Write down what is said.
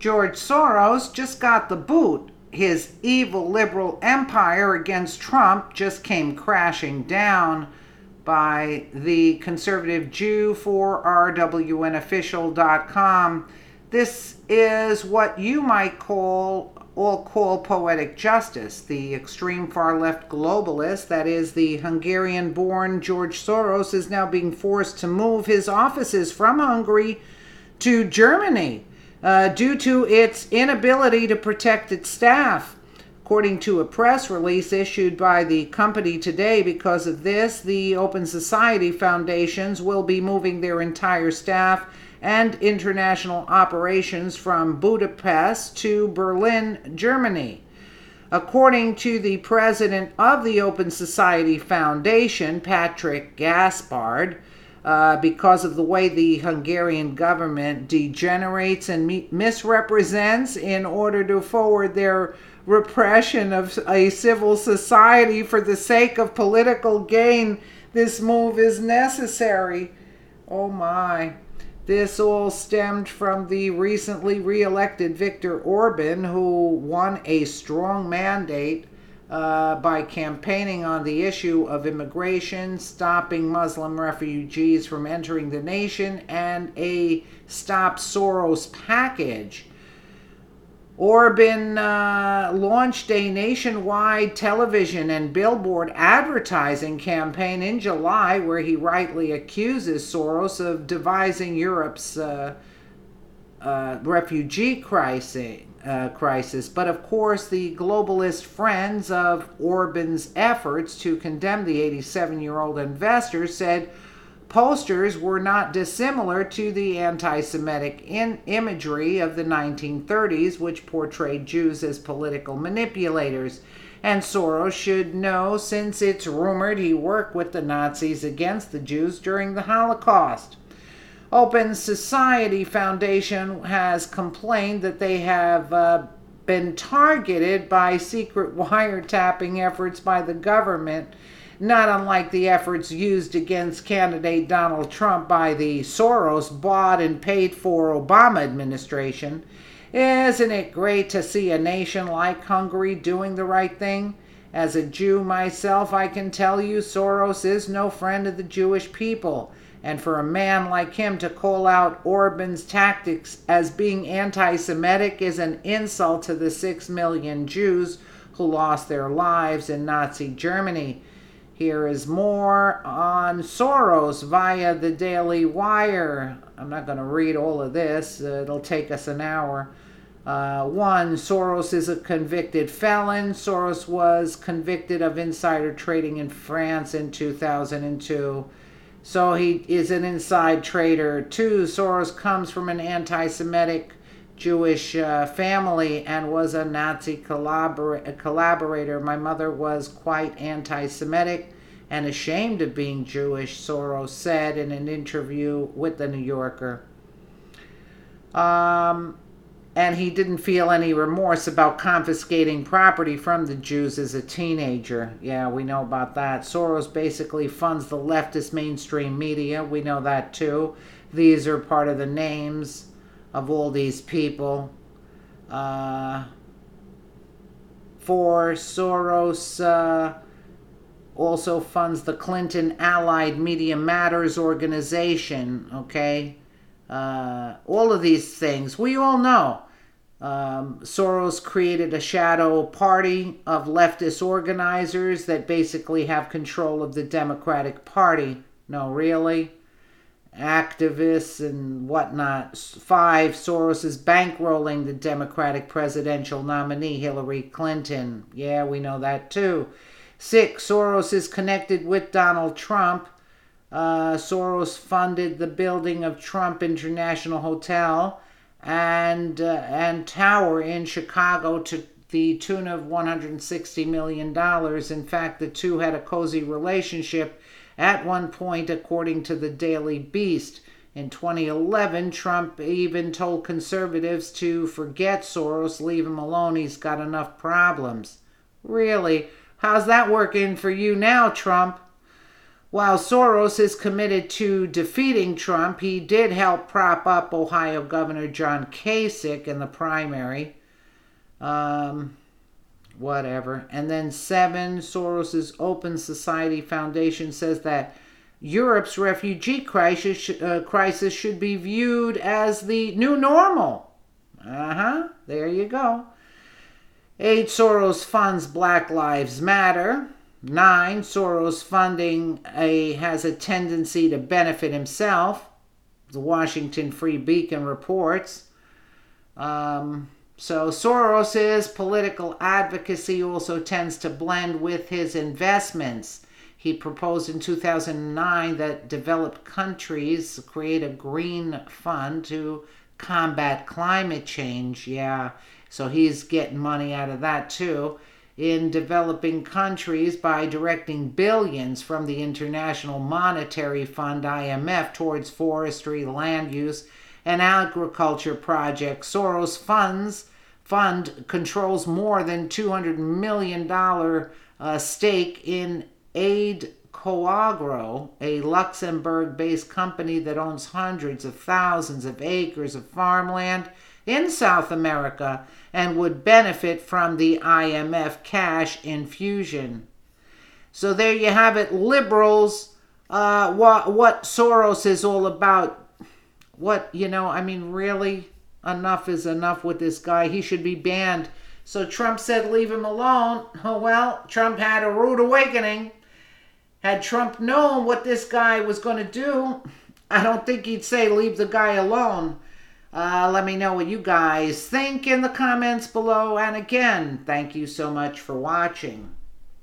George Soros just got the boot. His evil liberal empire against Trump just came crashing down by the conservative Jew for rwnofficial.com. This is what you might call poetic justice. The extreme far left globalist, that is the Hungarian born George Soros, is now being forced to move his offices from Hungary to Germany due to its inability to protect its staff. According to a press release issued by the company today, because of this, the Open Society Foundations will be moving their entire staff and international operations from Budapest to Berlin, Germany. According to the president of the Open Society Foundation, Patrick Gaspard, because of the way the Hungarian government degenerates and misrepresents in order to forward their repression of a civil society for the sake of political gain, this move is necessary. Oh my. This all stemmed from the recently re-elected Viktor Orban, who won a strong mandate by campaigning on the issue of immigration, stopping Muslim refugees from entering the nation, and a Stop Soros package. Orban launched a nationwide television and billboard advertising campaign in July where he rightly accuses Soros of devising Europe's refugee crisis. But of course, the globalist friends of Orban's efforts to condemn the 87-year-old investor said posters were not dissimilar to the anti-Semitic imagery of the 1930s, which portrayed Jews as political manipulators. And Soros should know, since it's rumored he worked with the Nazis against the Jews during the Holocaust. Open Society Foundation has complained that they have been targeted by secret wiretapping efforts by the government, not unlike the efforts used against candidate Donald Trump by the Soros-bought and paid-for Obama administration. Isn't it great to see a nation like Hungary doing the right thing? As a Jew myself, I can tell you Soros is no friend of the Jewish people. And for a man like him to call out Orban's tactics as being anti-Semitic is an insult to the 6 million Jews who lost their lives in Nazi Germany. Here is more on Soros via the Daily Wire. I'm not going to read all of this. It'll take us an hour. 1. Soros is a convicted felon. Soros was convicted of insider trading in France in 2002. So he is an inside trader. 2. Soros comes from an anti-Semitic Jewish family and was a Nazi collaborator. My mother was quite anti-Semitic and ashamed of being Jewish, Soros said in an interview with the New Yorker. And he didn't feel any remorse about confiscating property from the Jews as a teenager. Yeah, we know about that. Soros basically funds the leftist mainstream media. We know that too. These are part of the names of all these people. For Soros also funds the Clinton Allied Media Matters organization, okay? All of these things, we all know. Soros created a shadow party of leftist organizers that basically have control of the Democratic Party. No, really? Activists and whatnot. 5. Soros is bankrolling the Democratic presidential nominee Hillary Clinton. Yeah, we know that too. 6. Soros is connected with Donald Trump. Soros funded the building of Trump International Hotel and Tower in Chicago to the tune of $160 million. In fact, the two had a cozy relationship at one point, according to the Daily Beast. In 2011, Trump even told conservatives to forget Soros, leave him alone, he's got enough problems. Really? How's that working for you now, Trump? While Soros is committed to defeating Trump, he did help prop up Ohio Governor John Kasich in the primary. Whatever. And then 7, Soros's Open Society Foundation says that Europe's refugee crisis should be viewed as the new normal. There you go. 8, Soros funds Black Lives Matter. 9, Soros funding has a tendency to benefit himself. The Washington Free Beacon reports. So Soros's political advocacy also tends to blend with his investments. He proposed in 2009 that developed countries create a green fund to combat climate change. Yeah, so he's getting money out of that too. In developing countries by directing billions from the International Monetary Fund, IMF, towards forestry, land use, and agriculture projects. Soros fund controls more than $200 million stake in Aid Coagro, a Luxembourg-based company that owns hundreds of thousands of acres of farmland in South America and would benefit from the IMF cash infusion. So there you have it, liberals, what Soros is all about. Really, enough is enough with this guy. He should be banned. So Trump said leave him alone. Oh well, Trump had a rude awakening. Had Trump known what this guy was going to do, I don't think he'd say leave the guy alone. Let me know what you guys think in the comments below. And again, thank you so much for watching.